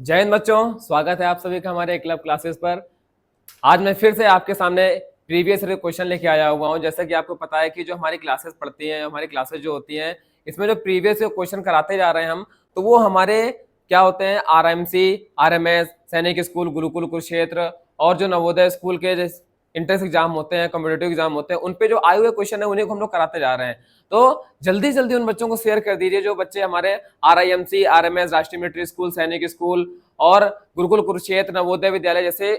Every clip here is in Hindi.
जय हिंद बच्चों, स्वागत है आप सभी का हमारे क्लब क्लासेस पर। आज मैं फिर से आपके सामने प्रीवियस ईयर क्वेश्चन लेके आया हुआ हूं। जैसा कि आपको पता है कि जो हमारी क्लासेस पढ़ती हैं, हमारी क्लासेस जो होती हैं, इसमें जो प्रीवियस ईयर क्वेश्चन कराते जा रहे हैं हम, तो वो हमारे क्या होते हैं, आरएमसी, आरएमएस, सैनिक स्कूल, गुरुकुल कुरुक्षेत्र और जो नवोदय स्कूल के इंट्रेंस एग्जाम होते हैं, कॉम्पिटेटिव एग्जाम होते हैं, उन पे जो आए हुए क्वेश्चन है उन्हीं को हम लोग कराते जा रहे हैं। तो जल्दी जल्दी उन बच्चों को शेयर कर दीजिए जो बच्चे हमारे आरआईएमसी, आरएमएस, राष्ट्रीय मिलिट्री स्कूल, सैनिक स्कूल और गुरुकुल कुरुक्षेत्र, नवोदय विद्यालय जैसे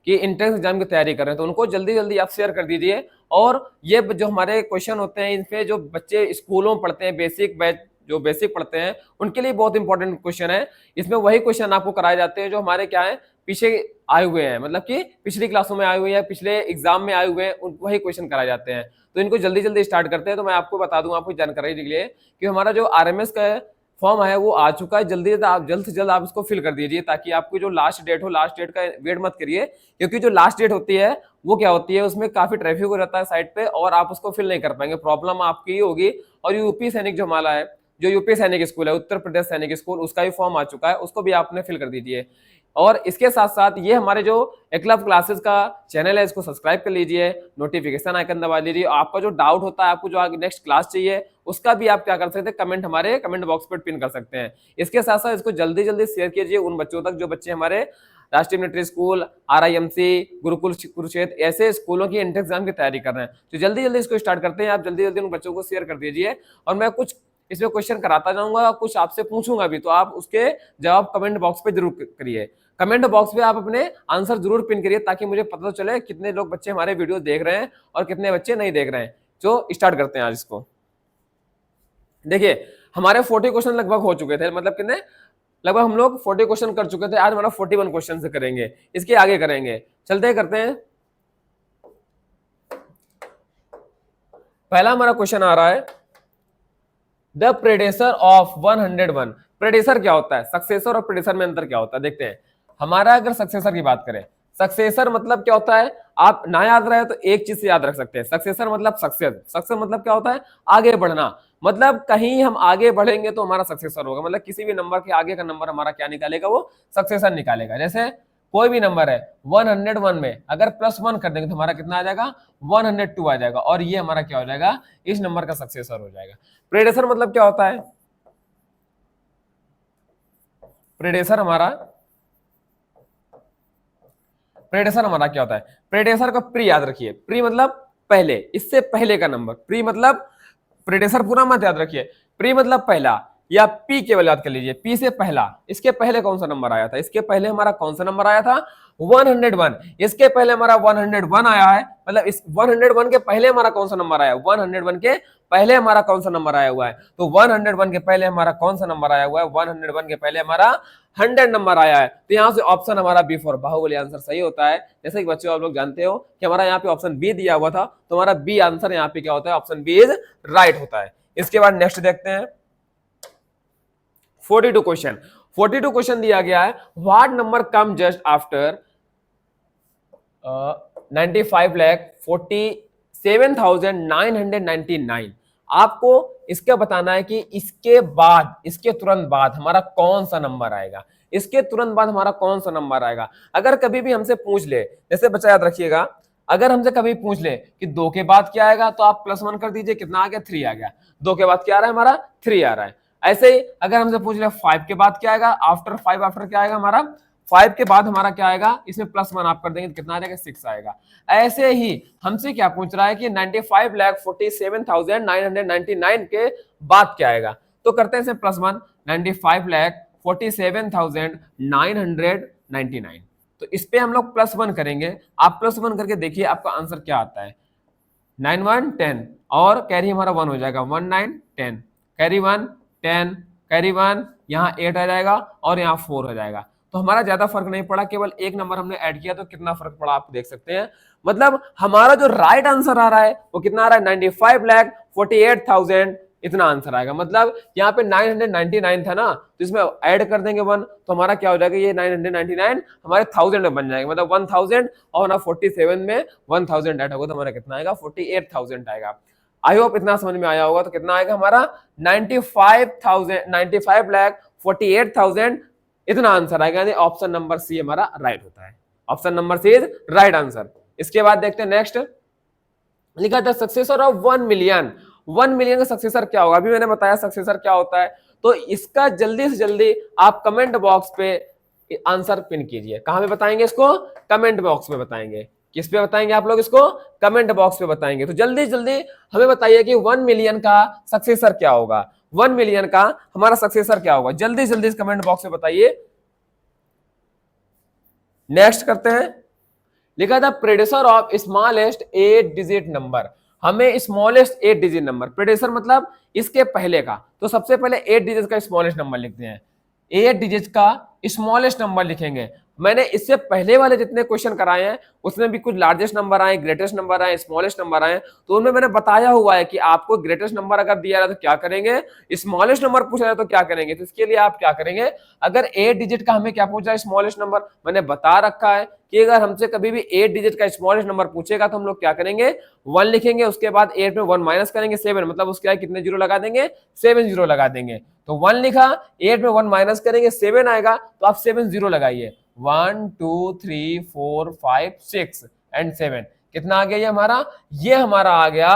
कि इंट्रेंस एग्जाम की तैयारी कर रहे हैं, तो उनको जल्दी जल्दी आप शेयर कर दीजिए। और ये जो हमारे क्वेश्चन होते हैं, इनपे जो बच्चे स्कूलों में पढ़ते हैं, बेसिक बैच जो बेसिक पढ़ते हैं, उनके लिए बहुत इंपॉर्टेंट क्वेश्चन है। इसमें वही क्वेश्चन आपको कराए जाते हैं जो हमारे क्या है, पीछे आए हुए हैं, मतलब कि पिछली क्लासों में आए हुए हैं, पिछले एग्जाम में आए हुए हैं, वही क्वेश्चन कराए जाते हैं। तो इनको जल्दी जल्दी स्टार्ट करते हैं। तो मैं आपको बता दूं, आपको जानकारी के लिए, कि हमारा जो आरएमएस का फॉर्म है वो आ चुका है। जल्द से जल्द आप इसको फिल कर दीजिए, ताकि आपकी जो लास्ट डेट हो, लास्ट डेट का वेट मत करिए, क्योंकि जो लास्ट डेट होती है वो क्या होती है, उसमें काफी ट्रैफिक हो जाता है साइट पे और आप उसको फिल नहीं कर पाएंगे, प्रॉब्लम आपकी ही होगी। और यूपी सैनिक जो हमारा है, जो यूपी सैनिक स्कूल है, उत्तर प्रदेश सैनिक स्कूल, उसका भी फॉर्म आ चुका है, उसको भी आपने फिल कर दीजिए। और इसके साथ साथ ये हमारे जो क्लब क्लासेस का चैनल है, इसको सब्सक्राइब कर लीजिए, नोटिफिकेशन आइकन दबा लीजिए। आपका जो डाउट होता है, आपको जो आगे नेक्स्ट क्लास चाहिए, उसका भी आप क्या कर सकते हैं, कमेंट हमारे कमेंट बॉक्स पर पिन कर सकते हैं। इसके साथ साथ इसको जल्दी जल्दी शेयर कीजिए उन बच्चों तक जो बच्चे हमारे राष्ट्रीय military school, RIMC, Gurukul Kurukshetra ऐसे स्कूलों की एंट्रेंस एग्जाम की तैयारी कर रहे हैं। तो जल्दी जल्दी इसको स्टार्ट करते हैं। आप जल्दी जल्दी उन बच्चों को शेयर कर दीजिए। और मैं कुछ इसमें क्वेश्चन कराता जाऊंगा, कुछ आपसे पूछूंगा भी, तो आप उसके जवाब कमेंट बॉक्स पे जरूर करिए। कमेंट बॉक्स पे आप अपने आंसर जरूर पिन करिए, ताकि मुझे पता तो चले कितने लोग बच्चे हमारे वीडियो देख रहे हैं और कितने बच्चे नहीं देख रहे हैं। तो स्टार्ट करते हैं आज इसको। देखिए, हमारे 40 क्वेश्चन लगभग हो चुके थे, मतलब कितने, लगभग हम लोग 40 क्वेश्चन कर चुके थे। आज हमारा 41 क्वेश्चन से करेंगे, इसके आगे करेंगे। चलते करते हैं। पहला हमारा क्वेश्चन आ रहा है, द प्रेडेसर ऑफ 101। प्रेडेसर क्या होता है, सक्सेसर और प्रेडेसर में अंतर क्या होता है, देखते हैं। हमारा अगर सक्सेसर की बात करें, सक्सेसर मतलब क्या होता है, आप ना याद रहे तो एक चीज से याद रख सकते हैं। सक्सेसर मतलब सक्सेस मतलब क्या होता है, आगे बढ़ना। मतलब कहीं हम आगे बढ़ेंगे तो हमारा सक्सेसर होगा, मतलब किसी भी नंबर के आगे का नंबर हमारा क्या निकालेगा, वो सक्सेसर निकालेगा। जैसे कोई भी नंबर है 101 में अगर +1 कर देंगे तो हमारा कितना आ जाएगा, 102 आ जाएगा, और ये हमारा क्या हो जाएगा, इस नंबर का सक्सेसर हो जाएगा। प्रेडेसर मतलब क्या होता है, प्रेडेसर हमारा क्या होता है, प्रेडेसर का प्री याद रखिए। प्री मतलब पहले, इससे पहले का नंबर। प्री मतलब, प्रेडेसर पूरा मत याद रखिए, प्री मतलब पहला, या पी केवल याद कर लीजिए, पी से पहला। इसके पहले कौन सा नंबर आया था, इसके पहले हमारा कौन सा नंबर आया था, 101। इसके पहले हमारा 101 आया है, मतलब इस 101 के पहले हमारा कौन सा नंबर आया, 101 के पहले हमारा कौन सा नंबर आया हुआ है। तो 101 के पहले हमारा कौन सा नंबर आया हुआ है, 101 के पहले हमारा 100 नंबर आया है। तो यहाँ से ऑप्शन हमारा बी फॉर बाहुबली आंसर सही होता है। जैसे कि बच्चों आप लोग जानते हो कि हमारा यहाँ पे ऑप्शन बी दिया हुआ था, तो हमारा बी आंसर यहाँ पे क्या होता है, ऑप्शन बी इज राइट होता है। इसके बाद नेक्स्ट देखते हैं 42 क्वेश्चन। 42 क्वेश्चन दिया गया है, what number come just after 95,47,999। आपको इसका बताना है कि इसके बाद, इसके तुरंत बाद हमारा कौन सा नंबर आएगा, इसके तुरंत बाद हमारा कौन सा नंबर आएगा। अगर कभी भी हमसे पूछ ले, जैसे बच्चा याद रखिएगा, अगर हमसे कभी पूछ ले कि 2 के बाद क्या आएगा, तो आप +1 कर दीजिए, कितना आ गया, 3 आ गया। 2 के बाद क्या आ रहा है हमारा, 3 आ रहा है। ऐसे ही अगर हमसे पूछ ले 5 के बाद क्या आएगा, आफ्टर 5 आफ्टर क्या आएगा हमारा, 5 के बाद हमारा क्या आएगा, इसमें +1 आप कर देंगे तो कितना आ जाएगा, 6 आएगा। ऐसे ही हमसे क्या पूछ रहा है कि 95,47,999 के बाद क्या आएगा, तो करते हैं इसे +1, 95,47,999। तो इस पे हम लोग +1 करेंगे। आप +1 करके देखिए आपका आंसर क्या आता है, 9 1 10, और कैरी हमारा 1 हो जाएगा, 1 9 10, कैरी 1 10, कैरी 1, यहाँ 8 आ जाएगा और यहाँ 4 हो जाएगा। तो हमारा ज्यादा फर्क नहीं पड़ा, केवल एक नंबर हमने ऐड किया, तो कितना फर्क पड़ा आप देख सकते हैं। मतलब हमारा जो राइट आंसर आ रहा है वो कितना आ रहा है, 95,48,000 इतना आंसर आएगा। मतलब यहाँ पे 999 था ना, तो इसमें ऐड कर देंगे 1, तो हमारा क्या हो जाएगा, ये 999 हमारे 1000 में बन जाएगा, मतलब 1000, और ना 47 में 1000 ऐड होगा तो हमारा कितना आएगा, 48,000 आएगा। आई होप इतना समझ में आया होगा। तो कितना आएगा हमारा, 95,000, 95,48,000 इतना आंसर आएगा, यानी ऑप्शन नंबर सी हमारा राइट होता है। Option number C is right answer. इसके बाद देखते हैं नेक्स्ट, लिखा था सक्सेसर ऑफ 1 मिलियन। 1 मिलियन का सक्सेसर क्या होगा, अभी मैंने बताया सक्सेसर क्या होता है, तो इसका जल्दी से जल्दी आप कमेंट बॉक्स पे आंसर पिन कीजिए। कहां पे बताएंगे इसको, कमेंट बॉक्स में बताएंगे। किस पे बताएंगे आप लोग इसको, कमेंट बॉक्स पे बताएंगे। तो जल्दी जल्दी हमें बताइए कि 1 मिलियन का सक्सेसर क्या होगा, 1 मिलियन का हमारा सक्सेसर क्या होगा, जल्दी जल्दी कमेंट बॉक्स में बताइए। नेक्स्ट करते हैं, लिखा था predecessor of smallest 8 digit number. हमें स्मॉलेस्ट 8 डिजिट नंबर, प्रेडेसर मतलब इसके पहले का, तो सबसे पहले 8 डिजिट का स्मॉलेस्ट नंबर लिखते हैं। 8 डिजिट का स्मॉलेस्ट नंबर लिखेंगे। मैंने इससे पहले वाले जितने क्वेश्चन कराए हैं उसमें भी कुछ लार्जेस्ट नंबर आए, ग्रेटेस्ट नंबर आए, स्मॉलेस्ट नंबर आए, तो उनमें मैंने बताया हुआ है कि आपको ग्रेटेस्ट नंबर अगर दिया जाए तो क्या करेंगे, स्मॉलेस्ट नंबर पूछा जाए तो क्या करेंगे। तो इसके लिए आप क्या करेंगे, अगर 8 डिजिट का हमें क्या पूछा है, स्मॉलेस्ट नंबर, मैंने बता रखा है कि अगर हमसे कभी भी 8 डिजिट का स्मॉलेस्ट नंबर पूछेगा तो हम लोग क्या करेंगे, 1 लिखेंगे, उसके बाद 8 में 1 माइनस करेंगे 7, मतलब उसके आगे कितने जीरो लगा देंगे, 7 जीरो लगा देंगे। तो 1 लिखा, 8 में 1 माइनस करेंगे 7 आएगा, तो आप 7 जीरो लगाइए। 1 2 3 4 5 6 एंड 7, कितना आ गया ये हमारा आ गया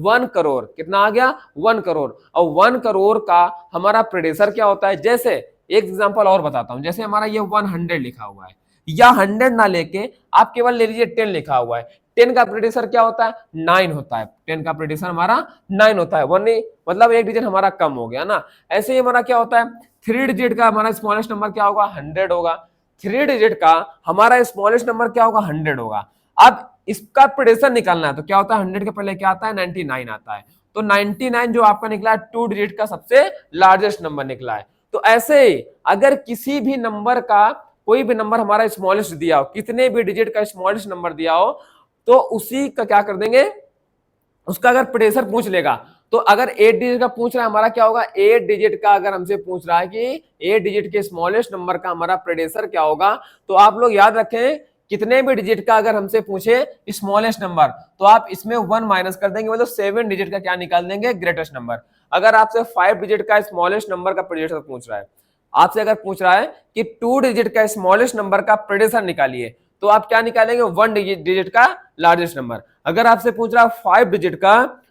1 करोड़। कितना आ गया, 1 करोड़। और 1 करोड़ का हमारा प्रेडेसर क्या होता है, जैसे एक एग्जांपल और बताता हूं, जैसे हमारा ये 100 लिखा हुआ है, या 100 ना लेके आप केवल ले लीजिए 10 लिखा हुआ है। 10 का प्रेडिक्शन क्या होता है, 9 होता है। 10 का प्रेडिक्शन हमारा 9 होता है, 1 नहीं, मतलब 1 डिजिट हमारा कम हो गया ना। ऐसे ही हमारा क्या होता है, 3 डिजिट का हमारा स्मॉलेस्ट नंबर क्या होगा, 100 होगा। 3 डिजिट का हमारा स्मॉलेस्ट नंबर क्या होगा, 100 होगा। अब इसका प्रेडिक्शन निकालना है तो क्या होता है, 100 के पहले क्या आता है, 99 आता है। तो 99 जो आपका निकला है 2 डिजिट का सबसे लार्जेस्ट नंबर निकला है। तो ऐसे ही अगर किसी भी नंबर का कोई भी नंबर हमारा स्मॉलेस्ट दिया हो, कितने भी डिजिट का स्मॉलेस्ट नंबर दिया हो, तो उसी का क्या कर देंगे, उसका अगर प्रेशर पूछ लेगा, तो अगर 8 डिजिट का पूछ रहा है हमारा क्या होगा, 8 डिजिट का अगर हमसे पूछ रहा है कि 8 डिजिट के स्मॉलेस्ट नंबर का हमारा प्रेडेसर क्या होगा, तो आप लोग याद रखें कितने भी डिजिट का अगर हमसे पूछे स्मॉलेस्ट नंबर, तो आप इसमें 1 माइनस कर देंगे, मतलब 7 डिजिट का क्या निकाल देंगे, ग्रेटेस्ट नंबर। अगर आपसे 5 डिजिट का स्मॉलेस्ट नंबर का प्रेडेसर पूछ रहा है, आपसे अगर पूछ रहा है कि 2 डिजिट का स्मॉलेस्ट नंबर का प्रेडेसर निकालिए, तो आप क्या निकालेंगे, 1 डिजिट का लार्जेस्ट नंबर। अगर आपसे पूछ रहा है 5 डिजिट का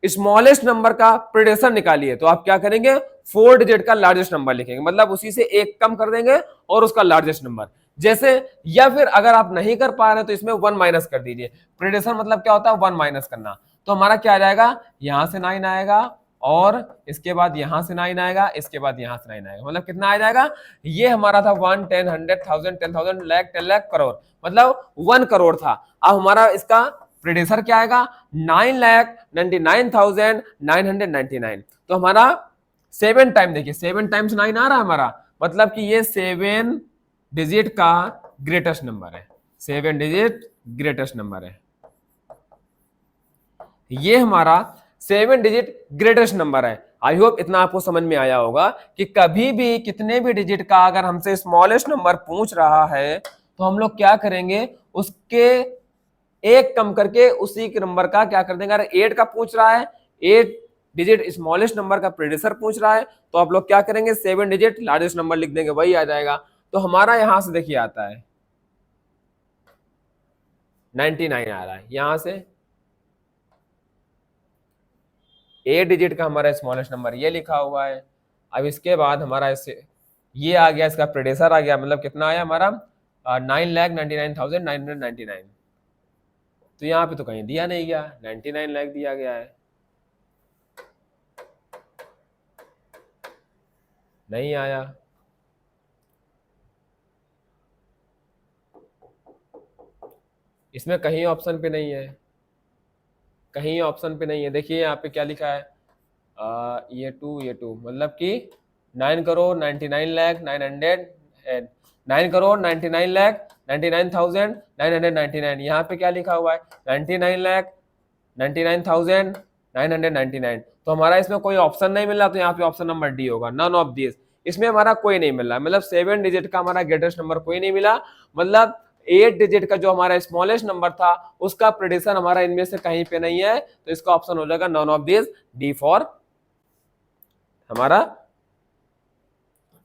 स्मॉलेस्ट नंबर का प्रेडेसर निकालिए, तो आप क्या करेंगे, 4 डिजिट का लार्जेस्ट नंबर लिखेंगे, मतलब उसी से एक कम कर देंगे और उसका लार्जेस्ट नंबर। जैसे, या फिर अगर आप नहीं कर पा रहे तो इसमें 1 माइनस कर दीजिए। प्रेडेसर मतलब क्या होता है, 1 माइनस करना। तो हमारा क्या आ जाएगा, यहां से 9 आएगा, और इसके बाद यहां से 9 आएगा, इसके बाद यहां से 9 आएगा, मतलब कितना आ जाएगा, ये हमारा था 1 10 100 1000 10,000 लाख 10 लाख करोड़, मतलब 1 करोड़ था। अब हमारा इसका प्रेडेसर क्या आएगा, 9,99,999। तो हमारा 7 टाइम, देखिए 7 टाइम्स 9 आ रहा है हमारा, मतलब कि ये 7 डिजिट का ग्रेटेस्ट नंबर है, 7 डिजिट ग्रेटेस्ट नंबर है, ये हमारा 7 डिजिट ग्रेटेस्ट नंबर है। आई होप इतना आपको समझ में आया होगा कि कभी भी कितने भी डिजिट का अगर हमसे स्मॉलेस्ट नंबर पूछ रहा है तो हम लोग क्या करेंगे, उसके एक कम करके उसी के नंबर का क्या कर देंगे। अगर 8 का पूछ रहा है, 8 डिजिट स्मॉलेस्ट नंबर का प्रेडिसर पूछ रहा है, तो आप लोग क्या करेंगे, 7 डिजिट लार्जेस्ट नंबर लिख देंगे, वही आ जाएगा। तो हमारा यहां से देखिए आता है 99 आ रहा है, यहां से 8 डिजिट का हमारा स्मॉलेस्ट नंबर ये लिखा हुआ है। अब इसके बाद हमारा इससे ये आ गया, इसका प्रेडेसर आ गया, मतलब कितना आया हमारा 9,99,999। तो यहाँ पे तो कहीं दिया नहीं गया, 99 लाख दिया गया है, नहीं आया। इसमें कहीं ऑप्शन पे नहीं है, कहीं ऑप्शन पे नहीं है। देखिए यहाँ पे क्या लिखा है, ये टू मतलब कि 9 करोड़ 99 लाख 9 करोड़ 99 लाख 99,999। यहाँ पे क्या लिखा हुआ है, 99 लाख 99,999। तो हमारा इसमें कोई ऑप्शन नहीं मिल रहा, तो यहाँ पे ऑप्शन नंबर डी होगा, नन ऑफ दिस। इसमें हमारा कोई नहीं मिल रहा, मतलब 7 डिजिट का हमारा ग्रेटेस्ट नंबर कोई नहीं मिला, मतलब 8 डिजिट का जो हमारा स्मॉलेस्ट नंबर था उसका प्रेडिक्शन हमारा इनमें से कहीं पे नहीं है। तो इसका ऑप्शन हो जाएगा none of this, D for हमारा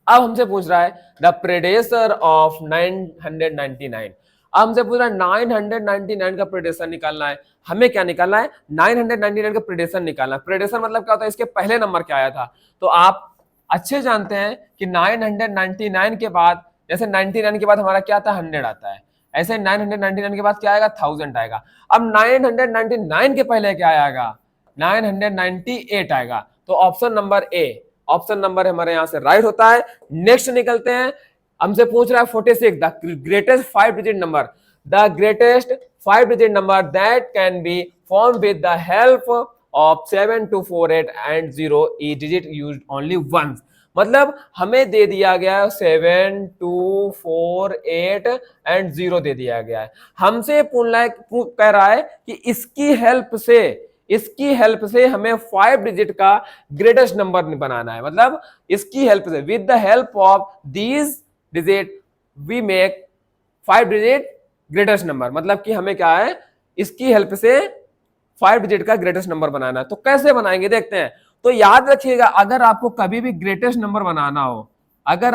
अब हमसे पूछ रहा है द प्रेडेसर ऑफ 999। अब हमसे पूछ रहा है 999 का प्रेडेसर निकालना है। हमें क्या निकालना है? 999 का प्रेडेसर निकालना है। प्रेडेसर मतलब क्या होता है? इसके पहले नंबर क्या आया था। तो आप अच्छे जानते हैं कि 999 के बाद, जैसे 99 के बाद हमारा क्या आता है? 100 आता है। ऐसे 999 के बाद क्या आएगा? 1000 आएगा। अब 999 के पहले क्या आएगा? 998 आएगा। तो option number A, option number हमारे यहां से राइट होता है। नेक्स्ट निकलते हैं। हमसे पूछ रहा है 46 the greatest 5 digit number, the greatest 5 digit number that can be form with the help of 7248 and 0 e digit used only once. मतलब हमें दे दिया गया 7248 एंड 0 दे दिया गया है। हमसे कह रहा है कि इसकी हेल्प से हमें 5 डिजिट का ग्रेटेस्ट नंबर बनाना है। मतलब इसकी हेल्प से, with the help of these digit we make 5 digit greatest number. मतलब कि हमें क्या है? इसकी हेल्प से 5 डिजिट का ग्रेटेस्ट नंबर बनाना है। तो कैसे बनाएंगे देखते हैं। तो याद रखिएगा, अगर आपको कभी भी ग्रेटेस्ट नंबर बनाना हो, अगर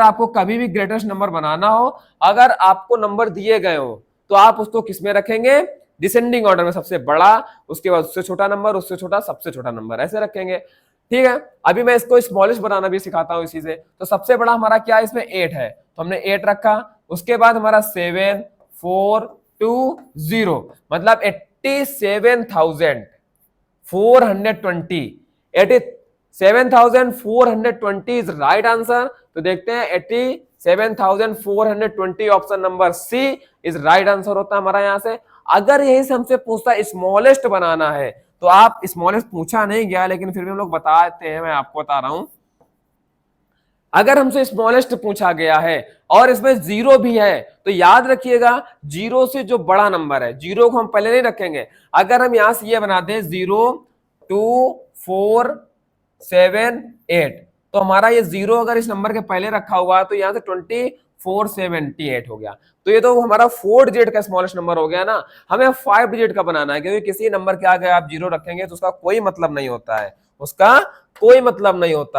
आपको नंबर दिए गए हो, तो आप उसको किस में रखेंगे? डिसेंडिंग ऑर्डर में, सबसे बड़ा, उसके बाद उससे छोटा नंबर, उससे छोटा, सबसे छोटा नंबर, ऐसे रखेंगे। ठीक है, अभी मैं इसको स्मॉलेस्ट बनाना भी सिखाता हूं इसी से। तो सबसे बड़ा हमारा क्या है? इसमें 8 है, तो हमने 8 रखा। उसके बाद हमारा 7 4 2 0, मतलब 87,420। 87,420 इज राइट आंसर। तो देखते हैं 87,420 option number C is right answer होता है हमारा यहां से। अगर यही से हमसे पूछता है स्मॉलेस्ट बनाना है, तो आप स्मॉलेस्ट पूछा नहीं गया, लेकिन फिर भी हम लोग बताते हैं, मैं आपको बता रहा हूं। अगर हमसे स्मॉलेस्ट पूछा गया है और इसमें 0 भी है, तो याद रखिएगा 0 से जो बड़ा नंबर है, 0 को हम पहले नहीं रखेंगे। अगर हम यहां से ये बना दें 0 2 4 7 8, तो हमारा ये 0 अगर इस नंबर के पहले रखा हुआ है, तो यहां से 2478 हो गया। तो ये तो हमारा 4 डिजिट का स्मॉलेस्ट नंबर हो गया ना। हमें 5 डिजिट का बनाना है, क्योंकि किसी नंबर के आगे आप 0 रखेंगे तो उसका कोई मतलब नहीं होता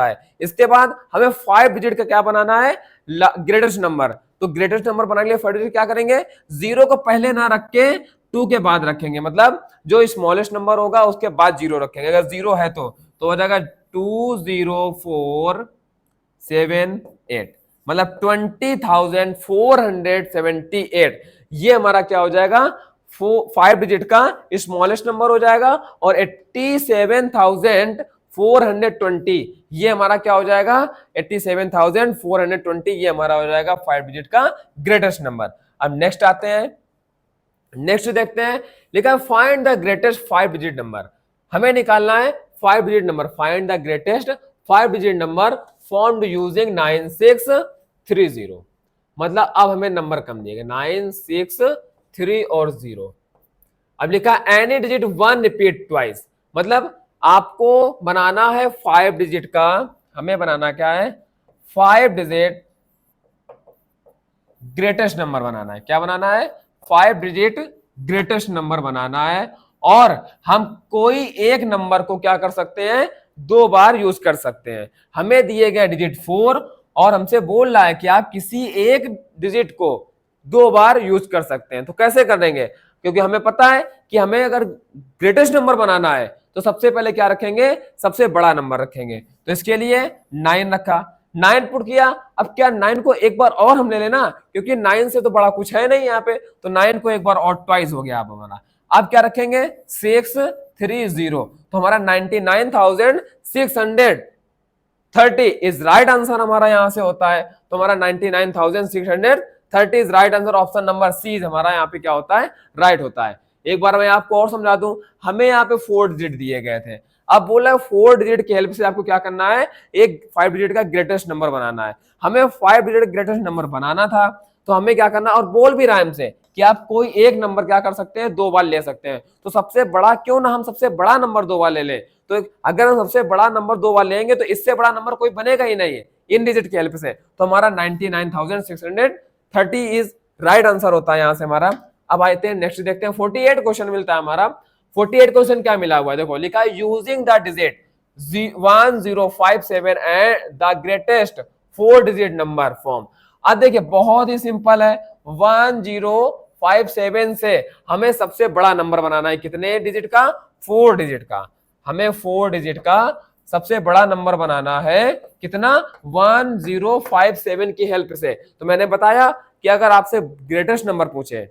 है, इसके बाद हमें 5 डिजिट का क्या बनाना है? Greatest number. तो ग्रेटेस्ट नंबर बनाने के लिए 5 डिजिट क्या करेंगे? 0 को पहले ना रख के 2 के बाद रखेंगे। मतलब जो स्मॉलेस्ट नंबर होगा उसके बाद 0 रखेंगे। अगर 0 है तो हो जाएगा 20478, मतलब 20,478। ये हमारा क्या हो जाएगा? 5 डिजिट का स्मॉलेस्ट नंबर हो जाएगा। और 87,420 ये हमारा क्या हो जाएगा? 87,420 ये हमारा हो जाएगा 5 डिजिट का ग्रेटेस्ट नंबर। अब नेक्स्ट आते हैं, नेक्स्ट देखते हैं। लिखा है find the greatest 5 digit number. हमें निकालना है 5 digit number. Find the greatest 5 digit number formed using 9630। मतलब अब हमें नंबर कम दिए गए 963 और 0। अब लिखा एनी डिजिट 1 रिपीट ट्वाइस। मतलब आपको बनाना है 5 डिजिट का, हमें बनाना क्या है? 5 डिजिट ग्रेटेस्ट नंबर बनाना है। क्या बनाना है? 5 डिजिट ग्रेटेस्ट नंबर बनाना है। और हम कोई एक नंबर को क्या कर सकते हैं? 2 बार यूज कर सकते हैं। हमें दिए गए डिजिट 4 और हमसे बोल रहा है कि आप किसी एक डिजिट को 2 बार यूज कर सकते हैं। तो कैसे करेंगे? क्योंकि हमें पता है कि हमें अगर ग्रेटेस्ट नंबर बनाना है तो सबसे पहले क्या रखेंगे? सबसे बड़ा नंबर रखेंगे। तो इसके लिए 9 रखा, 9 पुट किया। अब क्या 9 को एक बार और हम ले लेना, क्योंकि 9 से तो बड़ा कुछ है नहीं यहाँ पे, तो 9 को एक बार और ट्वाइस हो गया अब हमारा। अब क्या रखेंगे? 630। तो हमारा 99,630 इज राइट आंसर हमारा यहां से होता है। तो हमारा 99,630 is right answer. Option number C हमारा यहाँ पे क्या होता है? राइट होता है। एक बार मैं आपको और समझा दूं, हमें यहाँ पे 4 डिजिट दिए गए थे। अब बोला है 4 डिजिट की हेल्प से आपको क्या करना है? एक 5 डिजिट का ग्रेटेस्ट नंबर बनाना है। हमें 5 डिजिट ग्रेटेस्ट नंबर बनाना था, तो हमें क्या करना? और बोल भी रहा है हमसे कि आप कोई एक नंबर क्या कर सकते हैं? 2 बार ले सकते हैं। तो सबसे बड़ा क्यों ना हम सबसे बड़ा नंबर 2 बार ले लें। तो अगर हम सबसे बड़ा नंबर 2 बार लेंगे तो इससे बड़ा नंबर कोई बनेगा ही नहीं है इन डिजिट की हेल्प से। तो हमारा 99,630 इज राइट आंसर होता है यहां से हमारा। अब आते हैं नेक्स्ट देखते हैं। 48 क्वेश्चन मिलता है हमारा। 48 क्वेश्चन क्या मिला हुआ है? देखो लिखा है using the digit 1057 and the greatest 4 digit number form. अब देखिए बहुत ही सिंपल है, 1057 से हमें सबसे बड़ा नंबर बनाना है, कितने डिजिट का? 4 डिजिट का। हमें 4 डिजिट का सबसे बड़ा नंबर बनाना है, कितना? 1057 की हेल्प से। तो मैंने बताया कि अगर आपसे ग्रेटेस्ट नंबर पूछे,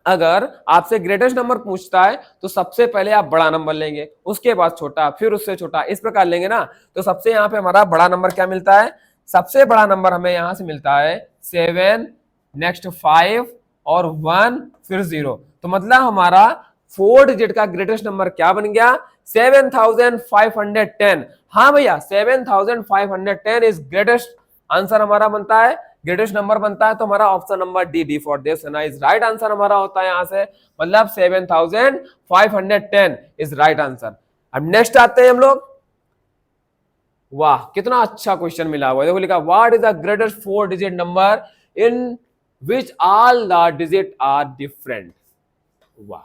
अगर आपसे ग्रेटेस्ट नंबर पूछता है तो सबसे पहले आप बड़ा नंबर लेंगे, उसके बाद छोटा, फिर उससे छोटा, इस प्रकार लेंगे ना। तो सबसे यहाँ पे हमारा बड़ा नंबर क्या मिलता है? सबसे बड़ा नंबर हमें यहां से मिलता है 7, नेक्स्ट 5 और 1, फिर 0। तो मतलब हमारा 4 डिजिट का ग्रेटेस्ट नंबर क्या बन गया? 7510। हाँ भैया, 7510 इज ग्रेटेस्ट आंसर हमारा बनता है, ग्रेटेस्ट नंबर बनता है। तो हमारा option number D for this is right answer हमारा होता है यहां से, मतलब 7510 इज राइट आंसर। अब नेक्स्ट आते हैं हम लोग। वाह कितना अच्छा क्वेश्चन मिला हुआ है, देखो लिखा what is the greatest 4 digit number in which all the digit are different. वाह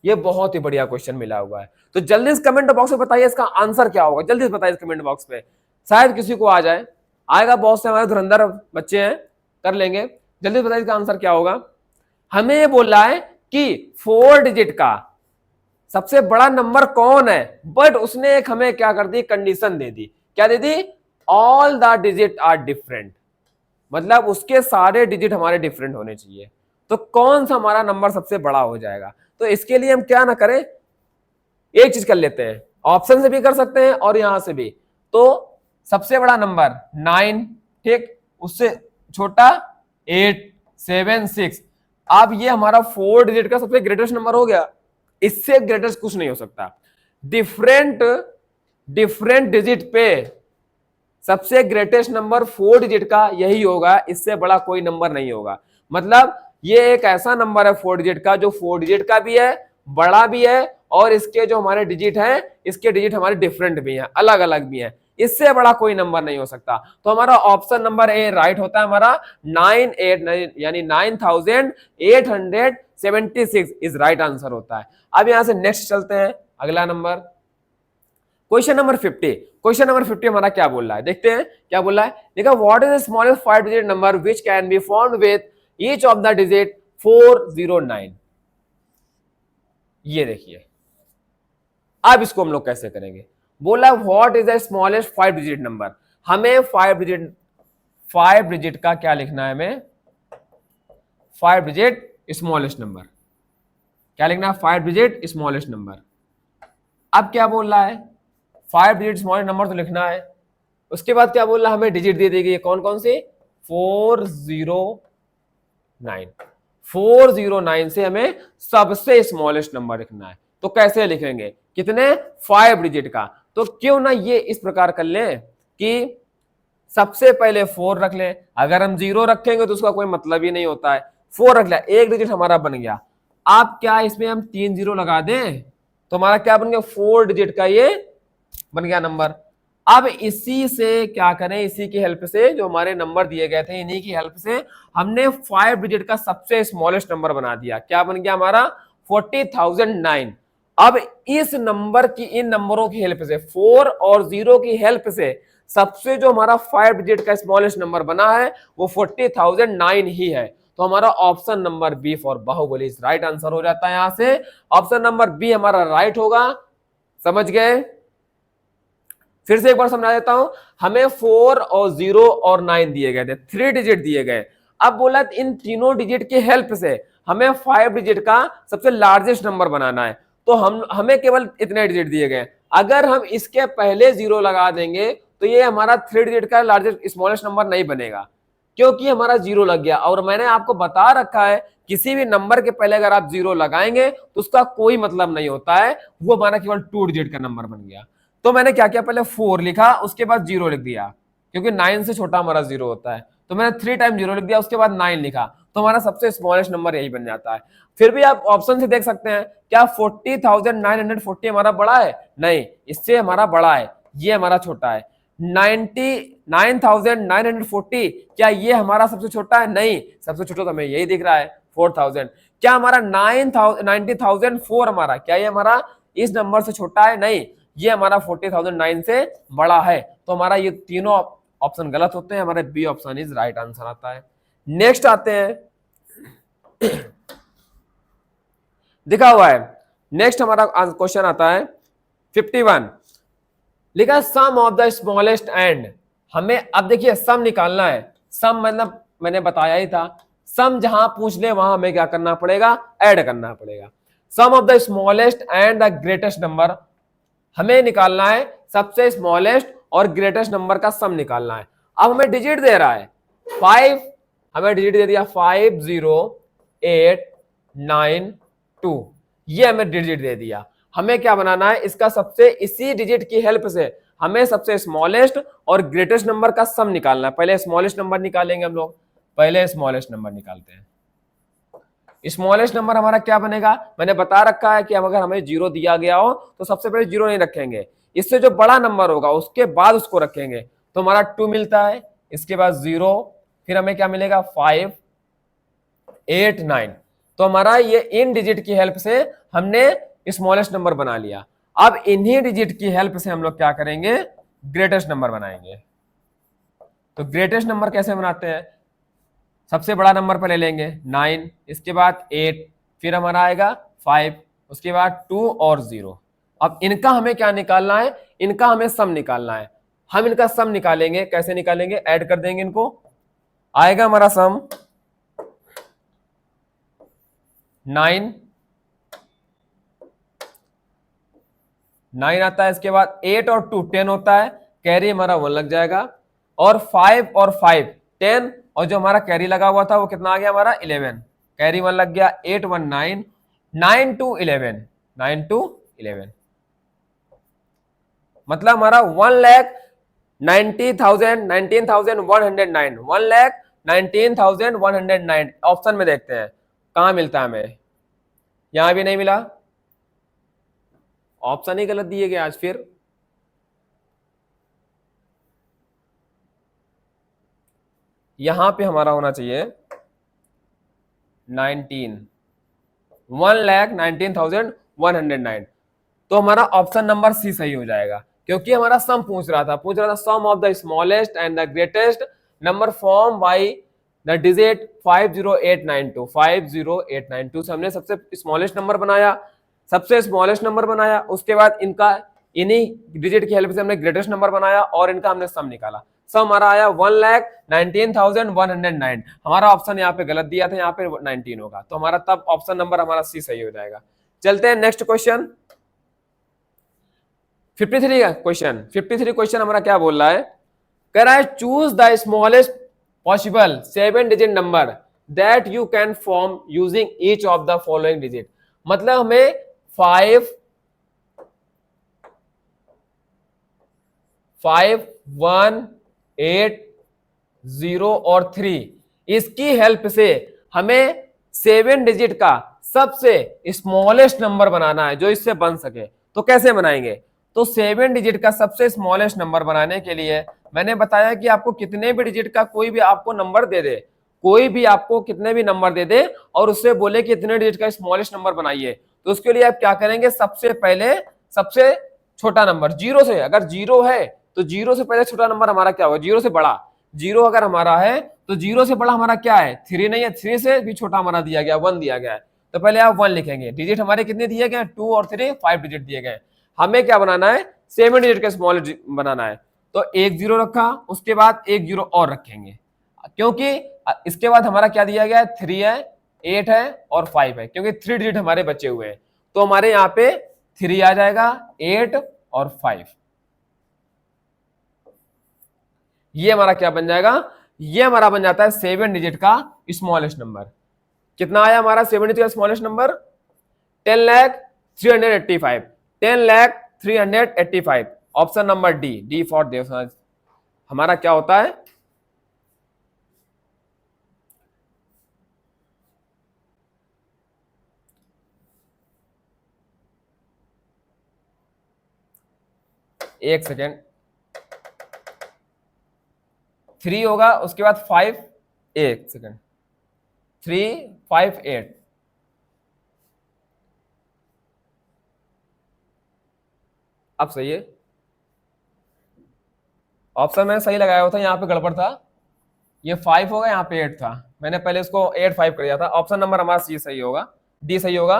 ये बहुत ही बढ़िया क्वेश्चन मिला हुआ है। तो जल्दी से कमेंट बॉक्स में बताइए इसका आंसर क्या होगा, जल्दी से बताइए कमेंट बॉक्स में, शायद किसी को आ जाए। आएगा, बहुत से हमारे धुरंधर बच्चे हैं, कर लेंगे। जल्दी बताइए इसका आंसर क्या होगा। हमें ये बोल रहा है कि 4 डिजिट का सबसे बड़ा नंबर कौन है, बट उसने एक हमें क्या कर दी? कंडीशन दे दी। क्या दे दी? All the digit are different, मतलब उसके सारे डिजिट हमारे डिफरेंट होने चाहिए। तो कौन सा हमारा नंबर सबसे बड़ा हो जाएगा? तो इसके लिए हम क्या ना करें, एक चीज कर लेते हैं, ऑप्शन से भी कर सकते हैं और यहां से भी। तो सबसे बड़ा नंबर 9, ठीक, उससे छोटा 8, 7, 6। अब ये हमारा 4 डिजिट का सबसे ग्रेटेस्ट नंबर हो गया, इससे ग्रेटेस्ट कुछ नहीं हो सकता। डिफरेंट डिजिट पे सबसे ग्रेटेस्ट नंबर 4 डिजिट का यही होगा, इससे बड़ा कोई नंबर नहीं होगा। मतलब ये एक ऐसा नंबर है 4 डिजिट का जो 4 डिजिट का भी है, बड़ा भी है, और इसके जो हमारे डिजिट हैं, इसके डिजिट हमारे डिफरेंट भी हैं, अलग अलग भी हैं। इससे बड़ा कोई नंबर नहीं हो सकता। तो हमारा ऑप्शन नंबर ए राइट होता है हमारा, 98 यानी 9876 इज राइट आंसर होता है। अब यहां से नेक्स्ट चलते हैं, अगला number question number 50। Question number 50 हमारा क्या बोल रहा है, देखते हैं क्या बोल रहा है। देखा what is the smallest 5 digit number which can be formed with each of the digit 409। ये देखिए, अब इसको हम लोग कैसे करेंगे। बोला what is the smallest 5 digit number, हमें 5 डिजिट का क्या लिखना है, हमें 5 डिजिट स्मॉलेस्ट नंबर क्या लिखना है, 5 डिजिट स्मॉलेस्ट नंबर। अब क्या बोल रहा है, 5 डिजिट स्मॉलेस्ट नंबर तो लिखना है, उसके बाद क्या बोल रहा है, हमें डिजिट दे देगी, कौन कौन से? 409। 409 से हमें सबसे स्मॉलेस्ट नंबर लिखना है। तो कैसे लिखेंगे, कितने? 5 डिजिट का। तो क्यों ना ये इस प्रकार कर लें कि सबसे पहले 4 रख लें, अगर हम 0 रखेंगे तो उसका कोई मतलब ही नहीं होता है। 4 रख लिया, एक डिजिट हमारा बन गया। आप क्या इसमें हम 3 0 लगा दें तो हमारा क्या बन गया, 4 डिजिट का ये बन गया नंबर। अब इसी से क्या करें, इसी की हेल्प से जो हमारे नंबर दिए गए थे, इन्हीं की हेल्प से हमने 5 डिजिट का सबसे स्मॉलेस्ट नंबर बना दिया। क्या बन गया हमारा? 40,009। अब इस नंबर की, इन नंबरों की हेल्प से, 4 और 0 की हेल्प से सबसे जो हमारा 5 डिजिट का स्मॉलेस्ट नंबर बना है वो 40,009 ही है। तो हमारा option number B for Baahubali right answer हो जाता है। यहां से ऑप्शन नंबर बी हमारा राइट होगा। समझ गए? फिर से एक बार समझा देता हूं, हमें 4 और 0 और 9 दिए गए थे, 3 डिजिट दिए गए। अब बोला इन तीनों डिजिट की हेल्प से हमें 5 डिजिट का सबसे लार्जेस्ट नंबर बनाना है। तो हमें केवल इतने डिजिट दिए गए, अगर हम इसके पहले 0 लगा देंगे तो ये हमारा 3 डिजिट का लार्जेस्ट स्मॉलेस्ट नंबर नहीं बनेगा, क्योंकि हमारा 0 लग गया। और मैंने आपको बता रखा है किसी भी नंबर के पहले अगर आप 0 लगाएंगे तो उसका कोई मतलब नहीं होता है, वो हमारा केवल 2 डिजिट का नंबर बन गया। तो मैंने क्या किया, पहले 4 लिखा, उसके बाद 0 लिख दिया, क्योंकि 9 से छोटा हमारा 0 होता है। तो मैंने 3 टाइम 0 लिख दिया, उसके बाद 9 लिखा, तो हमारा सबसे स्मॉलेस्ट नंबर यही बन जाता है। फिर भी आप ऑप्शन से देख सकते हैं, क्या 40,940 हमारा बड़ा है? नहीं, इससे हमारा बड़ा है, ये हमारा छोटा है। 99,940 क्या ये हमारा सबसे छोटा है? नहीं, सबसे छोटा तो हमें यही दिख रहा है 4,000। क्या हमारा 90,004 हमारा, क्या ये हमारा इस नंबर से छोटा है? नहीं, ये हमारा 40,009 से बड़ा है। तो हमारा ये तीनों ऑप्शन गलत होते हैं, हमारे B option is right answer आता है। नेक्स्ट आते हैं, दिखा हुआ है, नेक्स्ट हमारा क्वेश्चन आता है 51, लिखा सम ऑफ द स्मॉलेस्ट एंड। हमें अब देखिए सम निकालना है, सम मतलब मैंने बताया ही था, सम जहां पूछ ले वहां हमें क्या करना पड़ेगा, ऐड करना पड़ेगा। Sum of the smallest and the greatest number, हमें निकालना है सबसे स्मॉलेस्ट और ग्रेटेस्ट नंबर का सम निकालना है। अब हमें डिजिट दे रहा है 5, हमें डिजिट दे दिया 50892, ये हमें डिजिट दे दिया। हमें क्या बनाना है, इसका सबसे इसी डिजिट की हेल्प से हमें सबसे स्मॉलेस्ट और ग्रेटेस्ट नंबर का सम निकालना है। पहले स्मॉलेस्ट नंबर निकालेंगे हम लोग, पहले स्मॉलेस्ट नंबर निकालते हैं। स्मॉलेस्ट नंबर हमारा क्या बनेगा, मैंने बता रखा है कि अगर हमें जीरो दिया गया हो तो सबसे पहले जीरो नहीं रखेंगे, इससे जो बड़ा नंबर होगा उसके बाद उसको रखेंगे। तो हमारा 2 मिलता है, इसके बाद 0, फिर हमें क्या मिलेगा 589। तो हमारा ये इन डिजिट की हेल्प से हमने स्मॉलेस्ट नंबर बना लिया। अब इन्हीं डिजिट की हेल्प से हम लोग क्या करेंगे, ग्रेटेस्ट नंबर बनाएंगे। तो ग्रेटेस्ट नंबर कैसे बनाते हैं, सबसे बड़ा नंबर पहले लेंगे 9, इसके बाद 8, फिर हमारा आएगा 5, उसके बाद 2 और 0। अब इनका हमें क्या निकालना है, इनका हमें सम निकालना है। हम इनका सम निकालेंगे, कैसे निकालेंगे, ऐड कर देंगे इनको, आएगा हमारा सम 9 आता है, इसके बाद 8 और 2 10 होता है, कैरी हमारा 1 लग जाएगा, और 5 और 5 10, और जो हमारा कैरी लगा हुआ था वो कितना आ गया हमारा 11, कैरी 1 लग गया, 8 1 9, 9 to 11, 9 to 11, मतलब हमारा 1,90,109, 1,19,109। ऑप्शन में देखते हैं कहां मिलता है हमें, यहां भी नहीं मिला, ऑप्शन ही गलत दिए गए आज। फिर यहां पे हमारा होना चाहिए 1,19,109, तो हमारा ऑप्शन नंबर सी सही हो जाएगा, क्योंकि हमारा सम पूछ रहा था sum of the smallest and the greatest number form by the digit 50892, 50892 से हमने सबसे स्मॉलेस्ट नंबर बनाया, सबसे स्मॉलेस्ट नंबर बनाया, उसके बाद इनका इन्हीं डिजिट की हेल्प से हमने ग्रेटेस्ट नंबर बनाया और इनका हमने सम निकाला। सम हमारा आया 1,19,109। हमारा ऑप्शन यहाँ पे गलत दिया था, यहाँ पे 19 होगा, तो हमारा तब ऑप्शन नंबर हमारा सी सही हो जाएगा। चलते हैं नेक्स्ट क्वेश्चन 53 का क्वेश्चन। 53 क्वेश्चन हमारा क्या बोल रहा है, कह रहा है choose the smallest possible 7 digit number that you can form using each of the following digit. मतलब हमें 5 1 8 0 और 3, इसकी हेल्प से हमें 7 डिजिट का सबसे स्मॉलेस्ट नंबर बनाना है जो इससे बन सके। तो कैसे बनाएंगे, तो 7 डिजिट का सबसे स्मॉलेस्ट नंबर बनाने के लिए मैंने बताया कि आपको कितने भी डिजिट का कोई भी आपको नंबर दे दे, कोई भी आपको कितने भी नंबर दे दे और उससे बोले कि इतने डिजिट का स्मॉलेस्ट नंबर बनाइए, तो उसके लिए आप क्या करेंगे, सबसे पहले सबसे छोटा नंबर जीरो से, अगर जीरो है तो जीरो से पहले छोटा नंबर हमारा क्या होगा, जीरो से बड़ा, जीरो अगर हमारा है तो जीरो से बड़ा हमारा क्या है 3 नहीं है, 3 से भी छोटा हमारा दिया गया 1 दिया गया है, तो पहले आप 1 लिखेंगे। डिजिट हमारे कितने दिए गए 2 और 3 5 डिजिट दिए गए, हमें क्या बनाना है 7 डिजिट का स्मॉल बनाना है। तो 1 0 रखा, उसके बाद 1 0 और रखेंगे, क्योंकि इसके बाद हमारा क्या दिया गया है 3 है 8 है और 5 है, क्योंकि 3 डिजिट हमारे बचे हुए हैं, तो हमारे यहाँ पे 3 आ जाएगा 8 और 5, ये हमारा क्या बन जाएगा, ये हमारा बन जाता है 7 डिजिट का स्मॉलेस्ट नंबर। कितना आया हमारा 7 डिजिट का smallest number 10,385, 10,385, option number D, D for Devraj हमारा क्या होता है, एक सेकेंड, 3 होगा, उसके बाद 5, एक सेकेंड 3 5 8, अब सही है, ऑप्शन मैंने सही लगाया हुआ था, यहाँ पे गड़बड़ था, ये 5 होगा, यहाँ पे 8 था, मैंने पहले इसको 8 5 कर दिया था। ऑप्शन नंबर हमारा सी सही होगा, डी सही होगा।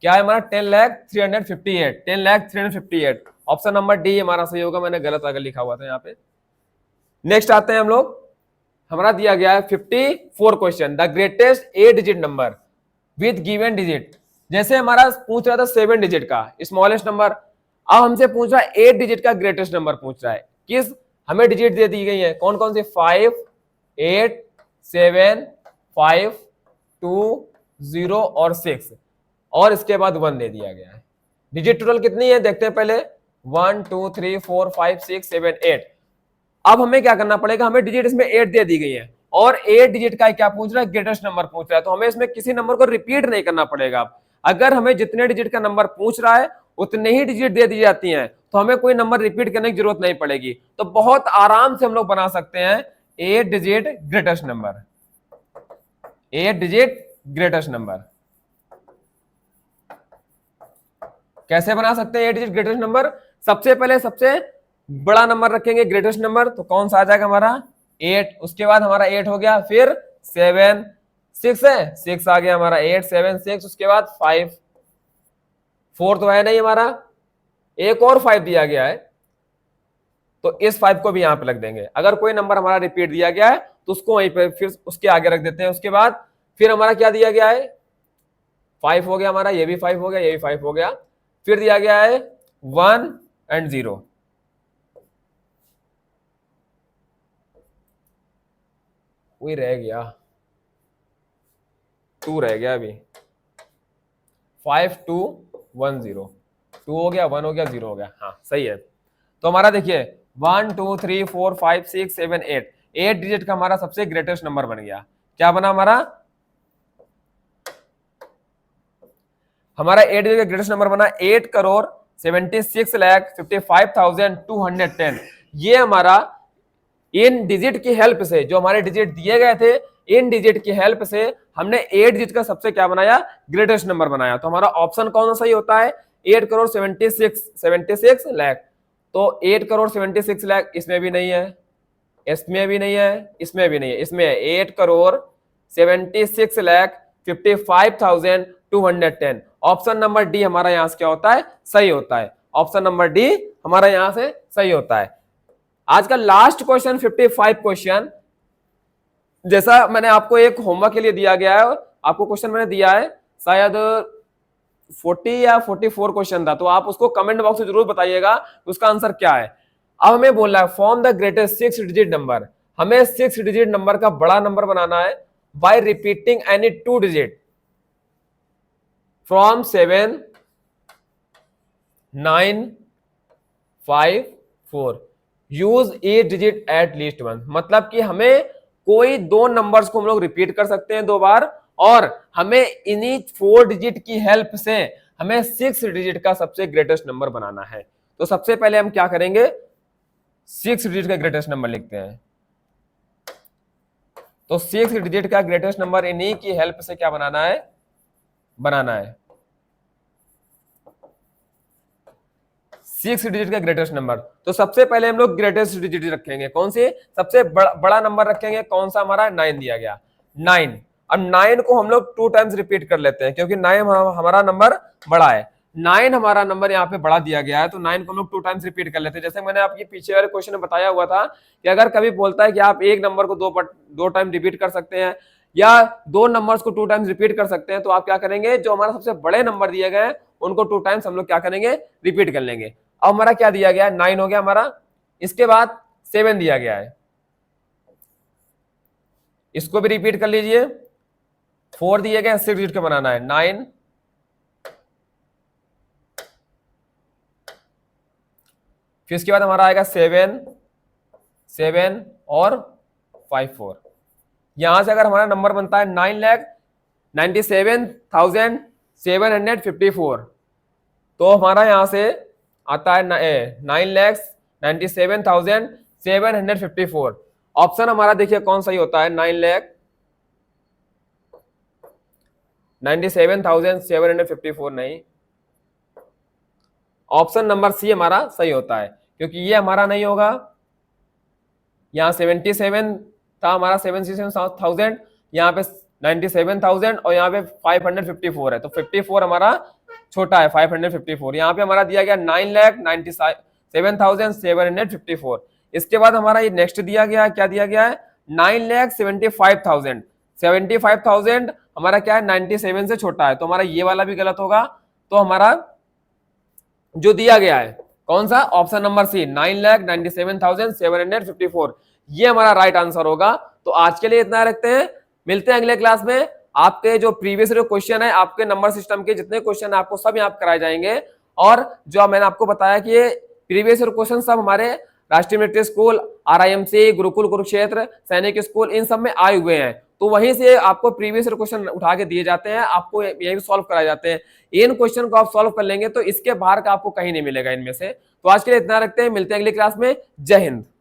क्या है हमारा 10,358, 10,358, ऑप्शन नंबर डी हमारा सही होगा, मैंने गलत अगर लिखा हुआ था यहाँ पे। नेक्स्ट आते हैं हम लोग, हमारा दिया गया है 54 question, the greatest 8 digit number with given digit. जैसे हमारा पूछ रहा था 7 डिजिट का स्मॉलेस्ट नंबर, अब हमसे पूछ रहा है 8 डिजिट का ग्रेटेस्ट नंबर पूछ रहा है। किस हमें डिजिट दे दी गई है, कौन कौन से, 5 8 7 5 2 0 और 6, और इसके बाद 1 दे दिया गया है। डिजिट टोटल कितनी है देखते हैं पहले, 1 2 3 4 5 6 7 8। अब हमें क्या करना पड़ेगा, हमें डिजिट इसमें 8 दे दी गई है और 8 डिजिट का क्या पूछ रहा है, ग्रेटेस्ट नंबर पूछ रहा है, तो हमें इसमें किसी नंबर को रिपीट नहीं करना पड़ेगा। अगर हमें जितने डिजिट का नंबर पूछ रहा है उतने ही डिजिट दे दी जाती हैं, तो हमें कोई नंबर रिपीट करने की जरूरत नहीं पड़ेगी। तो बहुत आराम से हम लोग बना सकते हैं 8 digit greatest number, 8 digit greatest number. कैसे बना सकते हैं 8 डिजिट ग्रेटेस्ट नंबर, सबसे पहले सबसे बड़ा नंबर रखेंगे ग्रेटेस्ट नंबर, तो कौन सा आ जाएगा हमारा 8, उसके बाद हमारा 8 हो गया, फिर 7 6 है, 6 आ गया हमारा, 8 7 6, उसके बाद 5 4 तो है नहीं हमारा, एक और 5 दिया गया है, तो इस 5 को भी यहां पे रख देंगे। अगर कोई नंबर हमारा रिपीट दिया गया है तो उसको वहीं पे फिर उसके आगे रख देते हैं। उसके बाद फिर हमारा क्या दिया गया है, 5 हो गया हमारा, ये भी 5 हो गया, ये भी 5 हो गया, फिर दिया गया है 1 एंड 0, वही रह गया 2 रह गया अभी, 5 2 1 0, 2 हो गया, 1 हो गया, 0 हो गया, हाँ सही है। तो हमारा देखिए 1 2 3 4 5 6 7 8, 8 डिजिट का हमारा सबसे ग्रेटेस्ट नंबर बन गया। क्या बना हमारा 8 डिजिट का ग्रेटेस्ट नंबर बना 8,76,55,210। ये हमारा इन डिजिट की हेल्प से, जो हमारे डिजिट दिए गए थे, इन डिजिट की हेल्प से हमने 8 डिजिट का सबसे क्या बनाया, ग्रेटेस्ट नंबर बनाया। तो हमारा ऑप्शन कौन सा सही होता है, 8,76 लाख। तो 8,76 लाख इसमें भी नहीं है, इसमें भी नहीं है, इसमें भी नहीं है, इसमें 8,76,55,210। ऑप्शन नंबर डी हमारा यहां से क्या होता है, सही होता है। ऑप्शन नंबर डी हमारा यहां से सही होता है। आज का लास्ट क्वेश्चन 55 क्वेश्चन, जैसा मैंने आपको एक होमवर्क के लिए दिया गया है, आपको क्वेश्चन मैंने दिया है शायद 40 या 44 क्वेश्चन था, तो आप उसको कमेंट बॉक्स में जरूर बताइएगा उसका आंसर क्या है। अब हमें बोलना है form the greatest 6 digit number, हमें 6 डिजिट नंबर का बड़ा नंबर बनाना है bye repeating any 2 digit from 7 9 5 4, use 8 digit at least 1। मतलब कि हमें कोई 2 नंबर्स को हम लोग रिपीट कर सकते हैं 2 बार, और हमें इन्हीं 4 डिजिट की हेल्प से हमें 6 डिजिट का सबसे ग्रेटेस्ट नंबर बनाना है। तो सबसे पहले हम क्या करेंगे, 6 डिजिट का ग्रेटेस्ट नंबर लिखते हैं। तो 6 डिजिट का ग्रेटेस्ट नंबर इन्हीं की हेल्प से क्या बनाना है, 6 डिजिट का ग्रेटेस्ट नंबर। तो सबसे पहले हम लोग ग्रेटेस्ट डिजिट रखेंगे, कौन से, सबसे बड़ा नंबर रखेंगे, कौन सा हमारा 9 दिया गया, 9। अब 9 को हम लोग 2 टाइम्स रिपीट कर लेते हैं, क्योंकि 9 हमारा नंबर बड़ा है, 9 हमारा नंबर यहाँ पे बड़ा दिया गया है, तो 9 को हम लोग 2 टाइम्स रिपीट कर लेते हैं। जैसे मैंने आपके पीछे वाले क्वेश्चन में बताया हुआ था कि अगर कभी बोलता है कि आप एक नंबर को 2 टाइम रिपीट कर सकते हैं या 2 नंबर्स को 2 टाइम्स रिपीट कर सकते हैं, तो आप क्या करेंगे, जो हमारा सबसे बड़े नंबर दिए गए हैं उनको 2 टाइम्स हम लोग क्या करेंगे, रिपीट कर लेंगे। अब हमारा क्या दिया गया है, 9 हो गया हमारा, इसके बाद 7 दिया गया है, इसको भी रिपीट कर लीजिए, 4 दिए गए, 6 डिजिट का बनाना है, 9 फिर इसके बाद हमारा आएगा 7 7 और 5 4। यहां से अगर हमारा नंबर बनता है 9,97,754, तो हमारा यहां से आता है 9,97,754। ऑप्शन हमारा देखिए कौन सही होता है, 9,97,754 नहीं, ऑप्शन नंबर सी हमारा सही होता है, क्योंकि ये हमारा नहीं होगा, यहाँ 77 था हमारा, 77,000, यहाँ पे 97,000 और यहाँ पे 554 है, तो 54 हमारा छोटा है, 554। यहाँ पे हमारा दिया गया 9,97,754। इसके बाद हमारा ये नेक्स्ट दिया गया, क्या दिया गया है, 9,75,000। 75,000 हमारा क्या है, 97 से छोटा है, तो हमारा ये वाला भी गलत होगा। तो हमारा जो दिया गया है कौन सा, ऑप्शन नंबर सी, 9,97,754, ये हमारा राइट आंसर होगा। तो आज के लिए इतना रखते हैं, मिलते हैं अगले क्लास में। आपके जो प्रीवियस क्वेश्चन है, आपके नंबर सिस्टम के जितने क्वेश्चन है आपको सब यहाँ कराए जाएंगे। और जो मैंने आपको बताया कि ये प्रीवियस क्वेश्चन सब हमारे राष्ट्रीय military school, RIMC, Gurukul Kurukshetra, सैनिक स्कूल, इन सब में आए हुए हैं। तो वहीं से आपको प्रीवियस क्वेश्चन उठा के दिए जाते हैं, आपको यही सॉल्व कराए जाते हैं। इन क्वेश्चन को आप सॉल्व कर लेंगे तो इसके बाहर का आपको कहीं नहीं मिलेगा इनमें से। तो आज के लिए इतना रखते हैं, मिलते हैं अगली क्लास में। जय हिंद।